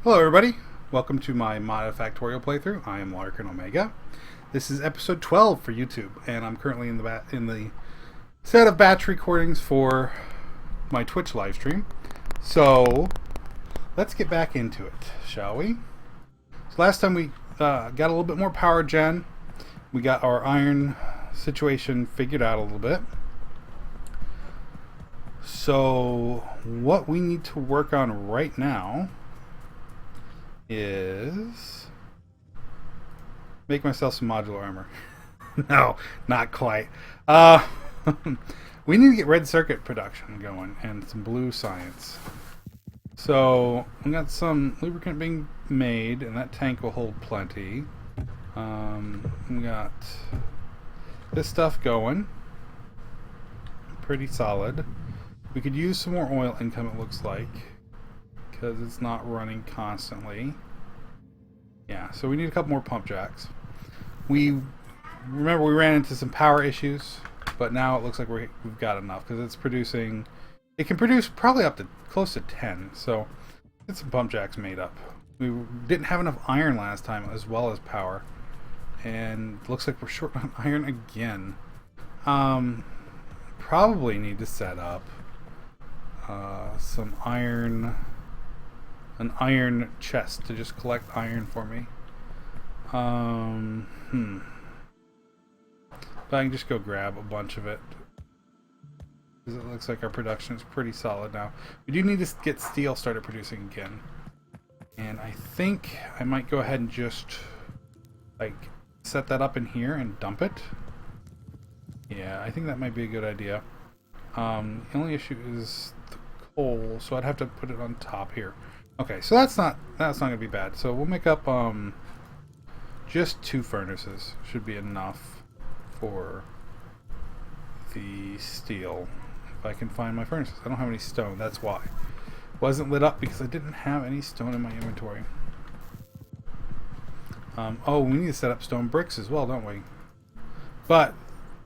Hello everybody, welcome to my mod Factorio playthrough. I am Larkin Omega. This is episode 12 for YouTube, and I'm currently in the set of batch recordings for my Twitch live stream. So let's get back into it, shall we? So last time we got a little bit more power gen. We got our iron situation figured out a little bit. So what we need to work on right now is make myself some modular armor. No, not quite. We need to get red circuit production going and some blue science. So we got some lubricant being made, and that tank will hold plenty. We got this stuff going, pretty solid. We could use some more oil income, it looks like, because it's not running constantly. Yeah, so we need a couple more pump jacks. Remember we ran into some power issues, but now it looks like we've got enough because it's producing. It can produce probably up to close to 10. So get some pump jacks made up. We didn't have enough iron last time as well as power, and looks like we're short on iron again. Probably need to set up some iron. An iron chest to just collect iron for me. But I can just go grab a bunch of it, because it looks like our production is pretty solid now. We do need to get steel started producing again, and I think I might go ahead and just like set that up in here and dump it. Yeah, I think that might be a good idea. The only issue is the coal, so I'd have to put it on top here. Okay, so that's not gonna be bad. So we'll make up just 2 furnaces should be enough for the steel. If I can find my furnaces, I don't have any stone. That's why it wasn't lit up, because I didn't have any stone in my inventory. Oh, we need to set up stone bricks as well, don't we? But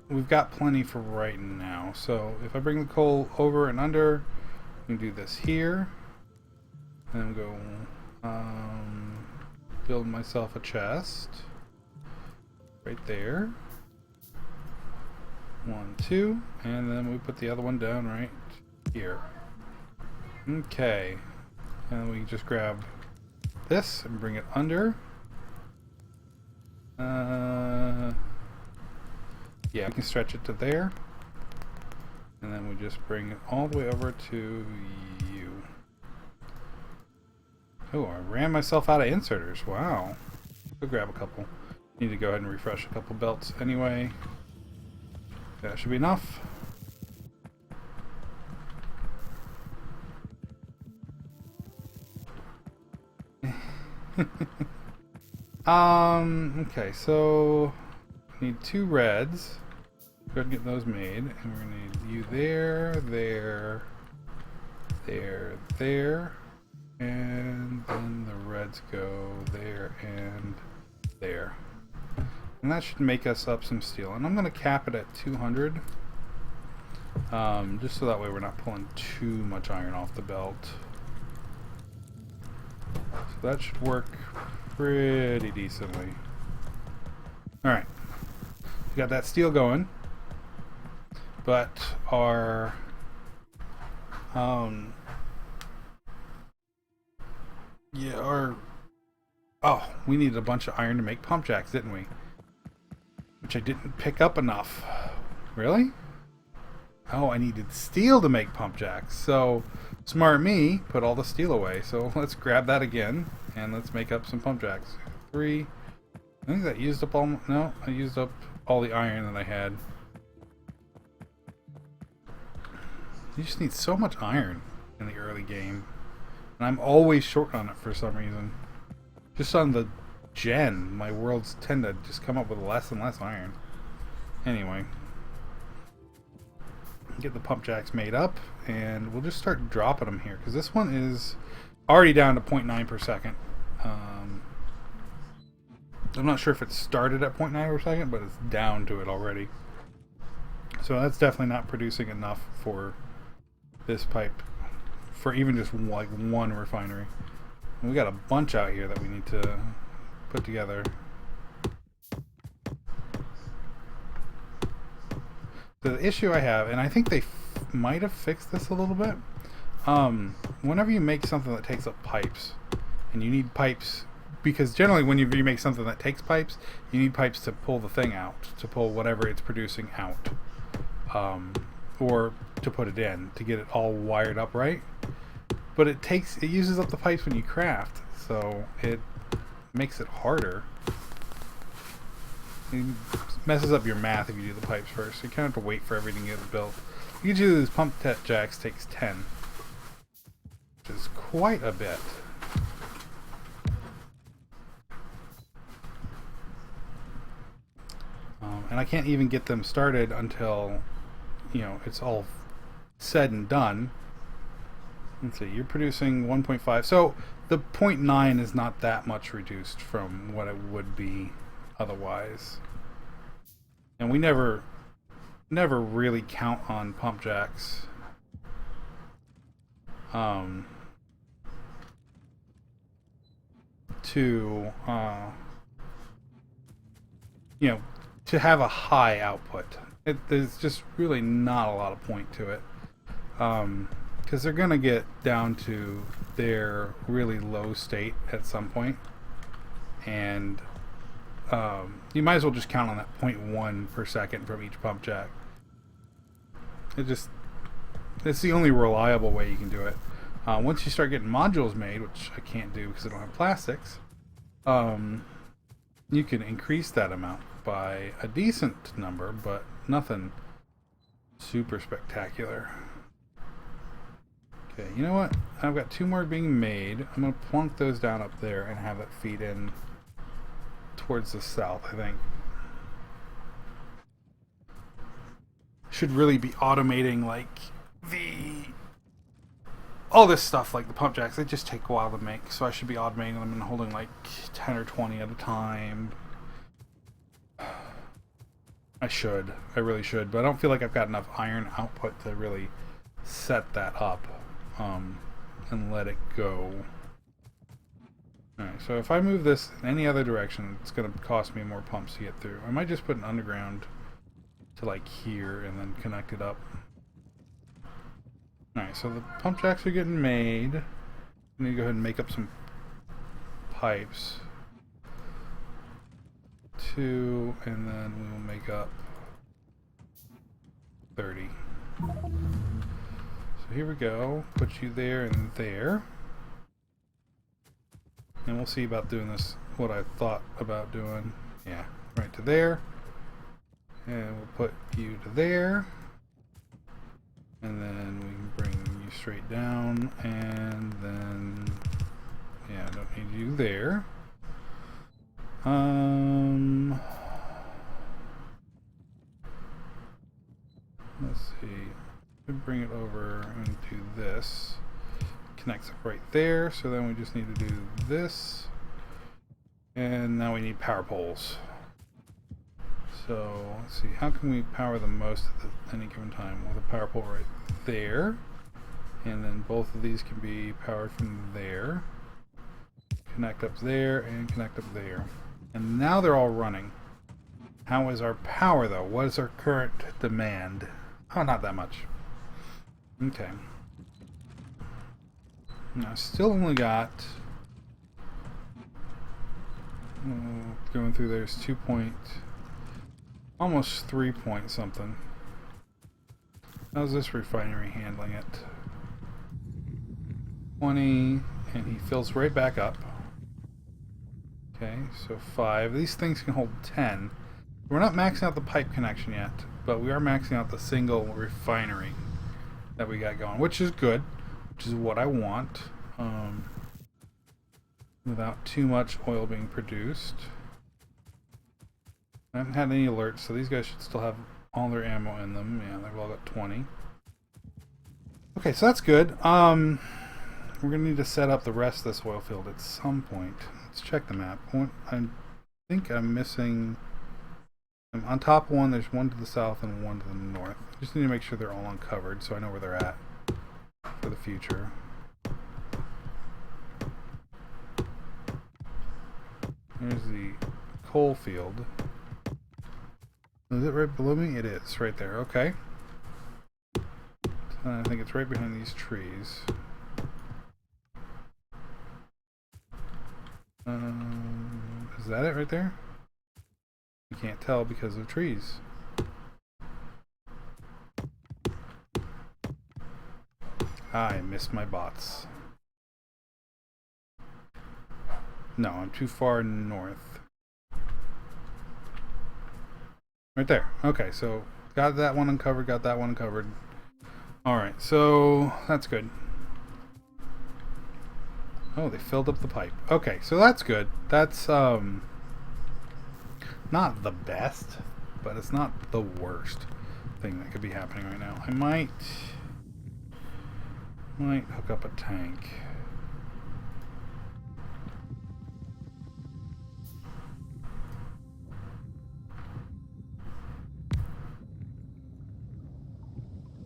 we've got plenty for right now. So if I bring the coal over and under, we can do this here. And go build myself a chest right there. 1, 2, and then we put the other one down right here. Okay, and we just grab this and bring it under. Yeah, we can stretch it to there, and then we just bring it all the way over to you. Oh, I ran myself out of inserters. Wow. Go grab a couple. Need to go ahead and refresh a couple belts anyway. That should be enough. Okay, so I need 2 reds. Go ahead and get those made. And we're gonna need you there, there, there. And then the reds go there and there. And that should make us up some steel. And I'm going to cap it at 200. Just so that way we're not pulling too much iron off the belt. So that should work pretty decently. Alright. We got that steel going. But our oh, we needed a bunch of iron to make pump jacks, didn't we? Which I didn't pick up enough. Really? Oh, I needed steel to make pump jacks. So, smart me, put all the steel away. So let's grab that again, and let's make up some pump jacks. 3. I think that used up all... No, I used up all the iron that I had. You just need so much iron in the early game. And I'm always short on it for some reason. Just on the gen, my worlds tend to just come up with less and less iron. Anyway. Get the pump jacks made up, and we'll just start dropping them here. Because this one is already down to 0.9 per second. I'm not sure if it started at 0.9 per second, but it's down to it already. So that's definitely not producing enough for this pipe. For even just like one refinery. We got a bunch out here that we need to put together. The issue I have, and I think they might have fixed this a little bit, whenever you make something that takes up pipes, and you need pipes, because generally when you make something that takes pipes, you need pipes to pull the thing out, to pull whatever it's producing out, or to put it in, to get it all wired up right. But it uses up the pipes when you craft, so it makes it harder. It messes up your math if you do the pipes first. You kind of have to wait for everything to get built. Each of these pump jacks takes 10, which is quite a bit. And I can't even get them started until, you know, it's all said and done. Let's see, you're producing 1.5. So the 0.9 is not that much reduced from what it would be otherwise. And we never really count on pump jacks. To you know, to have a high output. There's just really not a lot of point to it. Because they're going to get down to their really low state at some point. And you might as well just count on that 0.1 per second from each pump jack. It's the only reliable way you can do it. Once you start getting modules made, which I can't do because I don't have plastics, you can increase that amount by a decent number, but nothing super spectacular. Okay, you know what? I've got 2 more being made. I'm going to plunk those down up there and have it feed in towards the south, I think. Should really be automating like all this stuff, like the pump jacks. They just take a while to make, so I should be automating them and holding like 10 or 20 at a time. I really should, but I don't feel like I've got enough iron output to really set that up and let it go. Alright, so if I move this in any other direction, it's going to cost me more pumps to get through. I might just put an underground to like here and then connect it up. Alright, so the pump jacks are getting made. I need to go ahead and make up some pipes. 2, and then we will make up 30. So here we go. Put you there and there. And we'll see about doing this, what I thought about doing. Yeah, right to there. And we'll put you to there. And then we can bring you straight down. And then, yeah, I don't need you there. Let's see. Bring it over into this. Connects up right there. So then we just need to do this. And now we need power poles. So let's see, how can we power the most at any given time? With a power pole right there. And then both of these can be powered from there. Connect up there and connect up there. And now they're all running. How is our power though? What is our current demand? Oh, not that much. Okay. Now, still only got... going through there's 2 point... almost 3 point something. How's this refinery handling it? 20, and he fills right back up. Okay, so 5. These things can hold 10. We're not maxing out the pipe connection yet, but we are maxing out the single refinery that we got going, which is good, which is what I want, without too much oil being produced. I haven't had any alerts, so these guys should still have all their ammo in them. Yeah, they've all got 20. Okay, so that's good. We're going to need to set up the rest of this oil field at some point. Let's check the map. I think I'm missing... on top one, there's one to the south and one to the north. I just need to make sure they're all uncovered so I know where they're at for the future. There's the coal field. Is it right below me? It is, right there. Okay. I think it's right behind these trees. Is that it right there? You can't tell because of trees. I missed my bots. No, I'm too far north. Right there. Okay, so got that one uncovered, got that one uncovered. Alright, so that's good. Oh, they filled up the pipe. Okay, so that's good. That's not the best, but it's not the worst thing that could be happening right now. I might hook up a tank.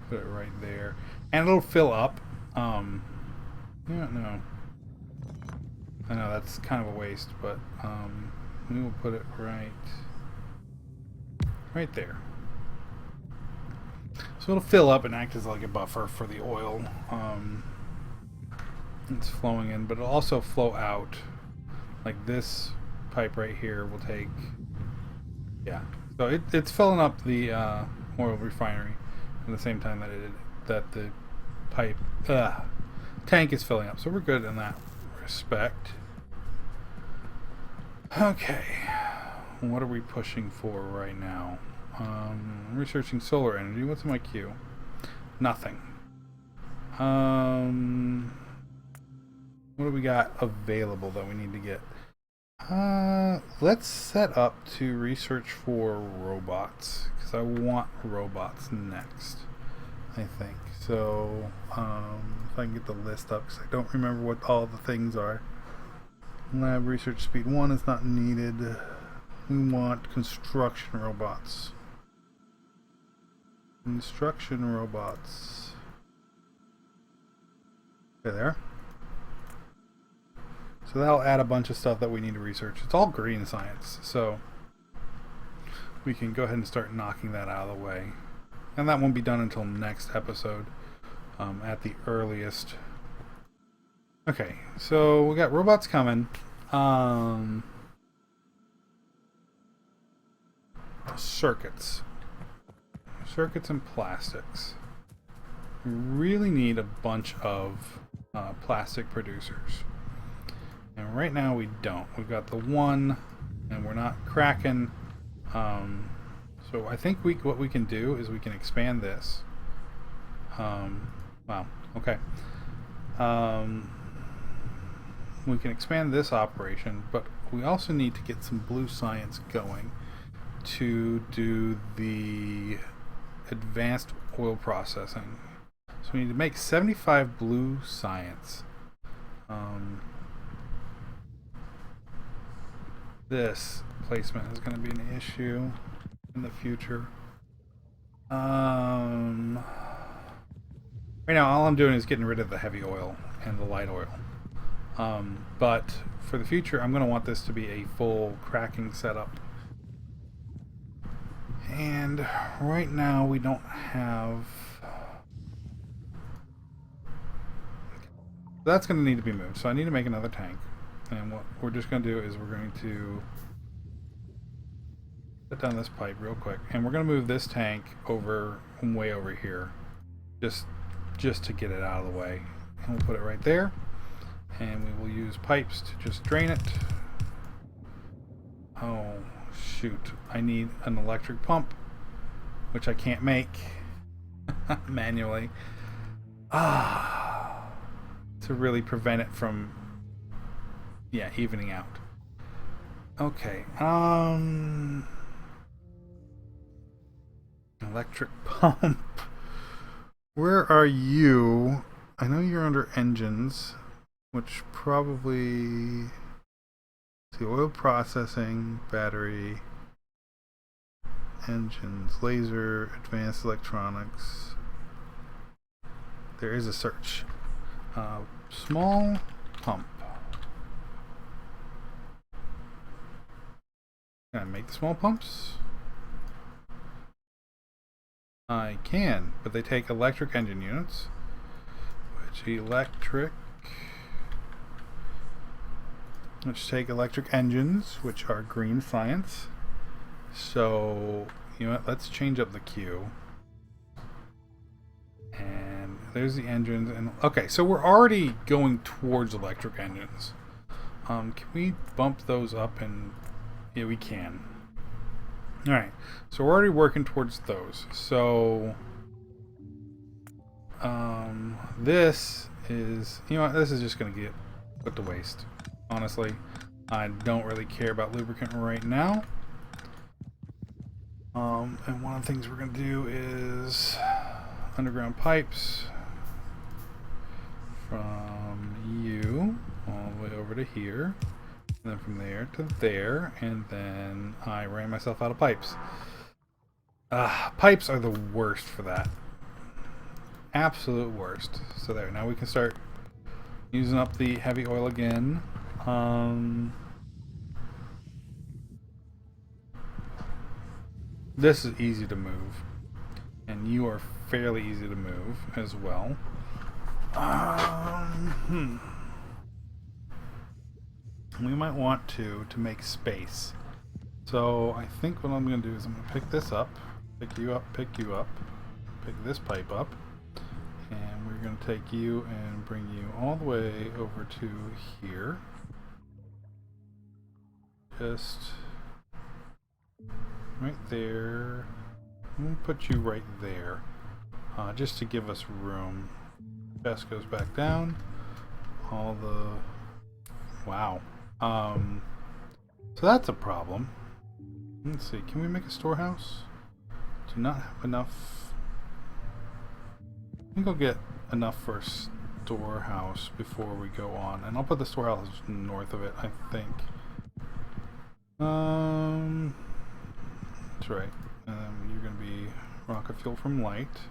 Put it right there, and it'll fill up. Yeah, no. I know that's kind of a waste, but we will put it right there. So it'll fill up and act as like a buffer for the oil. It's flowing in, but it'll also flow out. Like this pipe right here will take, yeah. So it's filling up the oil refinery at the same time that the pipe tank is filling up. So we're good in that respect. Okay, what are we pushing for right now? Researching solar energy. What's my queue? Nothing. What do we got available that we need to get? Let's set up to research for robots, because I want robots next, I think. So, if I can get the list up, because I don't remember what all the things are. Lab research speed 1 is not needed. We want construction robots. Construction robots. Okay, there. So that'll add a bunch of stuff that we need to research. It's all green science, so we can go ahead and start knocking that out of the way. And that won't be done until next episode, at the earliest. Okay, so we got robots coming. Circuits and plastics. We really need a bunch of plastic producers. And right now we don't. We've got the one, and we're not cracking. So I think what we can do is we can expand this. Wow. Okay. We can expand this operation, but we also need to get some blue science going to do the advanced oil processing. So we need to make 75 blue science. This placement is going to be an issue in the future. Right now all I'm doing is getting rid of the heavy oil and the light oil. But for the future I'm going to want this to be a full cracking setup. And right now we don't have... That's going to need to be moved. So I need to make another tank. And what we're just going to do is we're going to put down this pipe real quick. And we're going to move this tank over, way over here. Just to get it out of the way. And we'll put it right there. And we will use pipes to just drain it. Oh, shoot. I need an electric pump, which I can't make manually. To really prevent it from, evening out. Okay. Electric pump. Where are you? I know you're under engines, which probably... See, oil processing, battery, engines, laser, advanced electronics. There is a search. Small pump. Can I make the small pumps? I can, but they take electric engine units. Which take electric engines, which are green science. So, you know what, let's change up the queue. And there's the engines. And okay, so we're already going towards electric engines. Can we bump those up? And yeah, we can. Alright, so we're already working towards those. So, this is, you know what, this is just going to get put to waste. Honestly, I don't really care about lubricant right now. And one of the things we're going to do is underground pipes from you all the way over to here, and then from there to there, and then I ran myself out of pipes. Pipes are the worst for that. Absolute worst. So there, now we can start using up the heavy oil again. This is easy to move, and you are fairly easy to move as well. We might want to make space. So I think what I'm going to do is I'm going to pick this up, pick you up, pick this pipe up, and we're going to take you and bring you all the way over to here. Just right there. I'm going to put you right there, just to give us room. Chest goes back down. All the... Wow. So that's a problem. Let's see, can we make a storehouse? Do not have enough. I think I'll get enough for a storehouse before we go on. And I'll put the storehouse north of it, I think. That's right. You're going to be rocket fuel from light.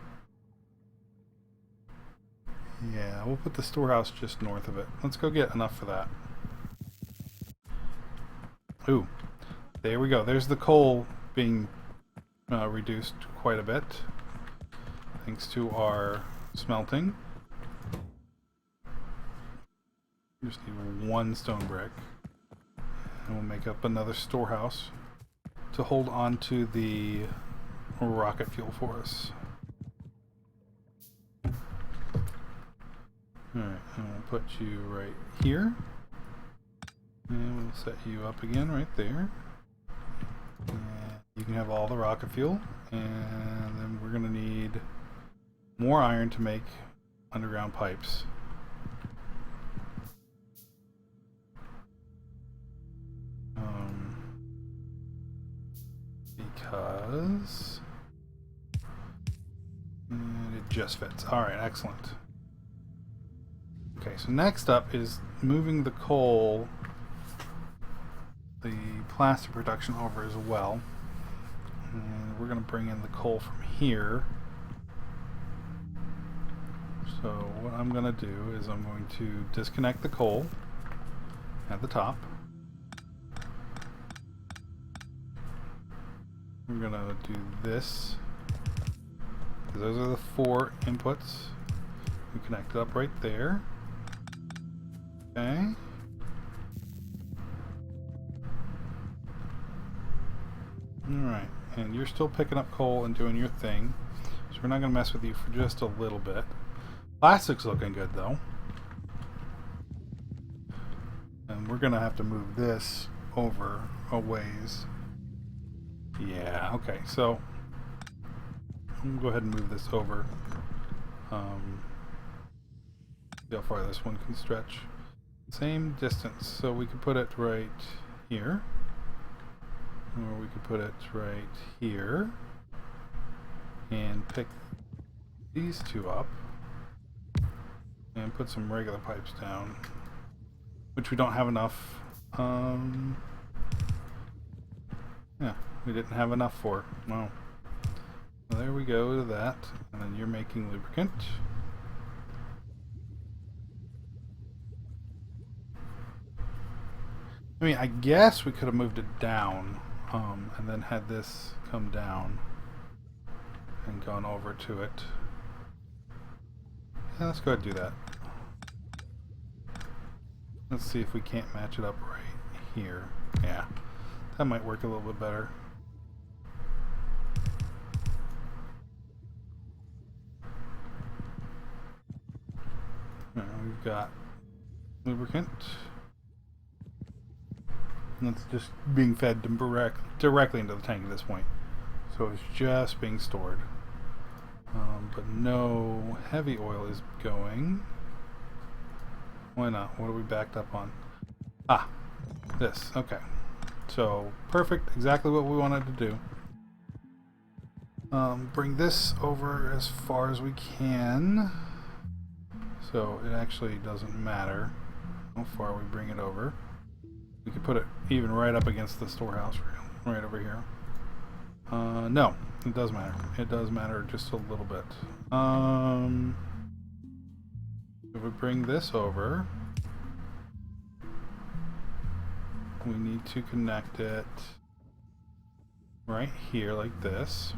Yeah, we'll put the storehouse just north of it. Let's go get enough for that. Ooh, there we go. There's the coal being reduced quite a bit, thanks to our smelting. Just need one stone brick, and we'll make up another storehouse to hold on to the rocket fuel for us. Alright, and we'll put you right here. And we'll set you up again right there. And you can have all the rocket fuel. And then we're going to need more iron to make underground pipes. Because it just fits. Alright, excellent. Okay, so next up is moving the coal, the plaster production over as well. And we're going to bring in the coal from here. So what I'm going to do is I'm going to disconnect the coal at the top. We're going to do this. Those are the 4 inputs. We connect it up right there. Okay. Alright, and you're still picking up coal and doing your thing, so we're not going to mess with you for just a little bit. Plastic's looking good though. And we're going to have to move this over a ways. Yeah, okay, so I'm going to go ahead and move this over. See how far this one can stretch. Same distance, so we could put it right here. Or we could put it right here. And pick these 2 up. And put some regular pipes down. Which we don't have enough. Yeah, we didn't have enough for. Wow. Well, there we go to that. And then you're making lubricant. I mean, I guess we could have moved it down and then had this come down and gone over to it. Yeah, let's go ahead and do that. Let's see if we can't match it up right here. Yeah, that might work a little bit better. We've got lubricant. And it's just being fed directly into the tank at this point. So it's just being stored. But no heavy oil is going. Why not? What are we backed up on? Ah, this. Okay. So perfect. Exactly what we wanted to do. Bring this over as far as we can. So it actually doesn't matter how far we bring it over. We could put it even right up against the storehouse right over here. No, it does matter. It does matter just a little bit. If we bring this over, we need to connect it right here like this.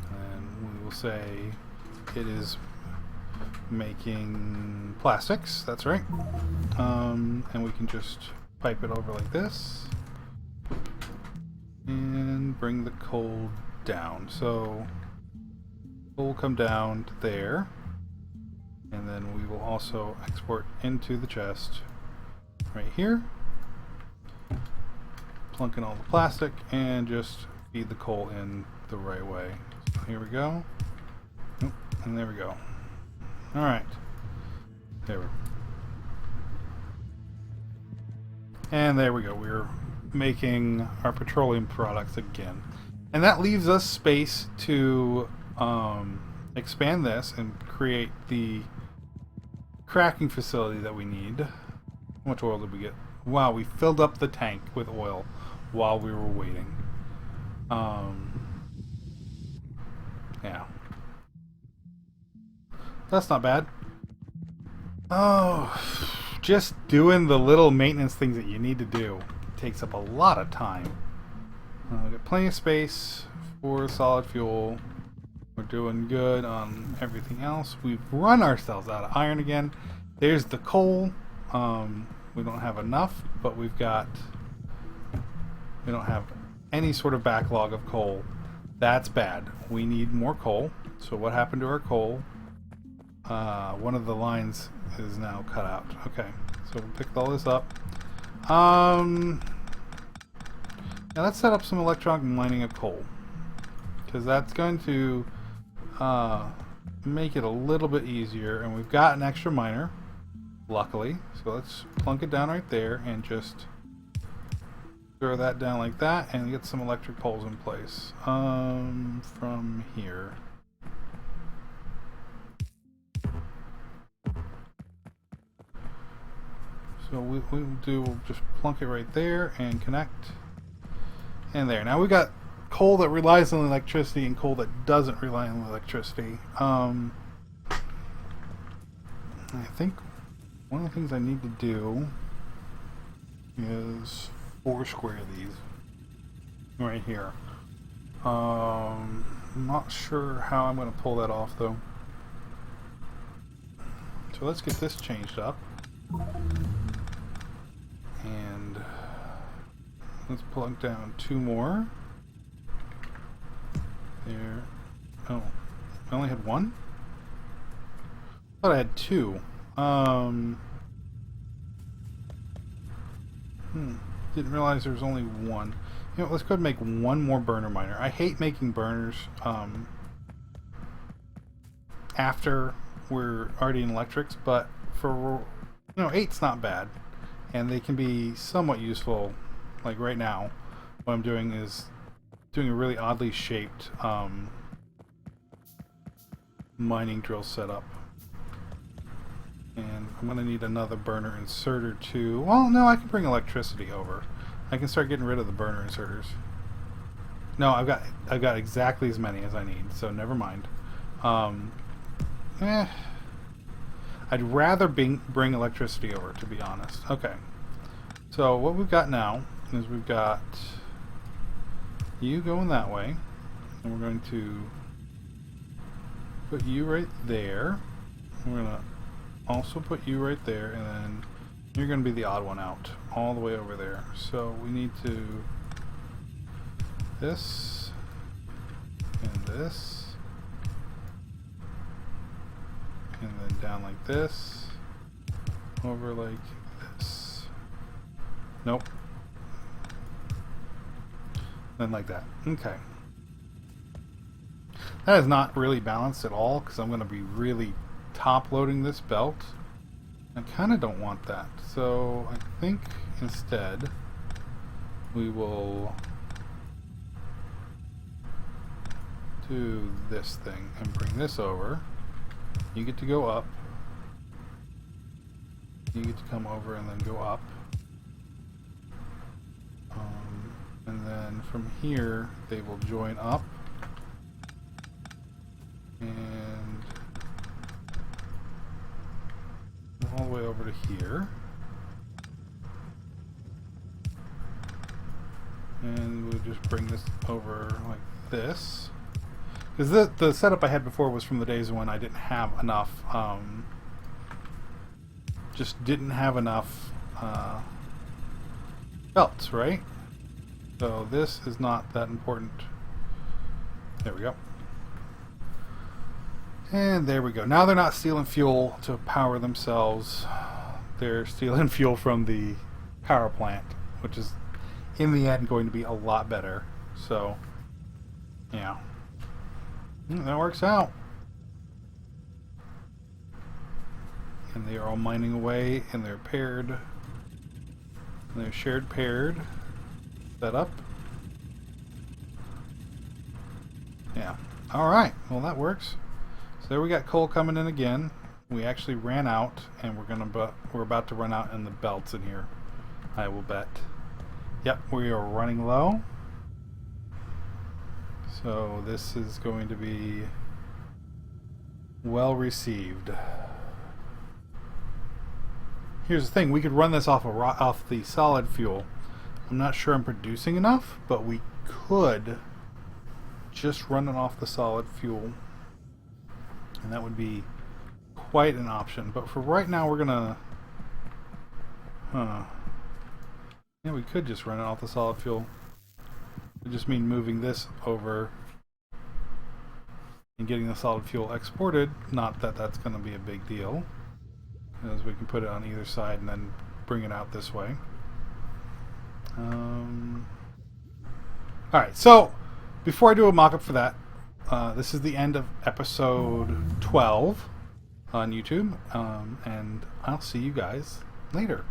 And we will say it is making plastics, that's right. And we can just pipe it over like this and bring the coal down. So coal will come down to there, and then we will also export into the chest right here, plunk in all the plastic and just feed the coal in the right way. So here we go. And there we go. Alright. There we go. And there we go. We're making our petroleum products again. And that leaves us space to expand this and create the cracking facility that we need. How much oil did we get? Wow, we filled up the tank with oil while we were waiting. Yeah. That's not bad. Oh, just doing the little maintenance things that you need to do takes up a lot of time. We got plenty of space for solid fuel. We're doing good on everything else. We've run ourselves out of iron again. There's the coal. We don't have enough, but we don't have any sort of backlog of coal. That's bad. We need more coal. So what happened to our coal? One of the lines is now cut out. Okay, so we picked all this up. Now let's set up some electronic mining of coal, because that's going to make it a little bit easier. And we've got an extra miner, luckily. So let's plunk it down right there and just throw that down like that and get some electric poles in place from here. So we'll just plunk it right there and connect. And there. Now we got coal that relies on electricity and coal that doesn't rely on electricity. I think one of the things I need to do is foursquare these right here. I'm not sure how I'm going to pull that off though. So let's get this changed up. And let's plug down two more. There. Oh, I only had one? I thought I had two. Didn't realize there was only one. You know, let's go ahead and make one more burner miner. I hate making burners after we're already in electrics, but for 8's not bad. And they can be somewhat useful. Like right now, what I'm doing is doing a really oddly shaped mining drill setup. And I'm going to need another burner inserter too. Well, no, I can bring electricity over. I can start getting rid of the burner inserters. No, I've got exactly as many as I need, so never mind. I'd rather bring electricity over, to be honest. Okay. So what we've got now is we've got you going that way, and we're going to put you right there. We're going to also put you right there, and then you're going to be the odd one out all the way over there. So we need to this and this, and then down like this, over like this. Nope. Then like that. Okay. That is not really balanced at all because I'm going to be really top loading this belt. I kind of don't want that. So I think instead we will do this thing and bring this over. You get to go up. You get to come over and then go up. And then from here they will join up. And all the way over to here. And we'll just bring this over like this. Because the setup I had before was from the days when I didn't have enough, just didn't have enough belts, right? So this is not that important. There we go. And there we go. Now they're not stealing fuel to power themselves. They're stealing fuel from the power plant, which is in the end going to be a lot better. So, yeah. That works out. And they are all mining away, and they're paired. And they're shared paired. Setup. Yeah. Alright. Well, that works. So there we got coal coming in again. We actually ran out, and we're about to run out in the belts in here. I will bet. Yep, we are running low. So this is going to be well received. Here's the thing: we could run this off the solid fuel. I'm not sure I'm producing enough, but we could just run it off the solid fuel, and that would be quite an option. But for right now, we're gonna, yeah, we could just run it off the solid fuel. I just mean moving this over and getting the solid fuel exported. Not that that's going to be a big deal, as we can put it on either side and then bring it out this way. Alright, so before I do a mock-up for that, this is the end of episode 12 on YouTube, and I'll see you guys later.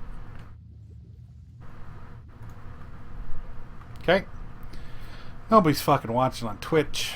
Okay? Nobody's fucking watching on Twitch.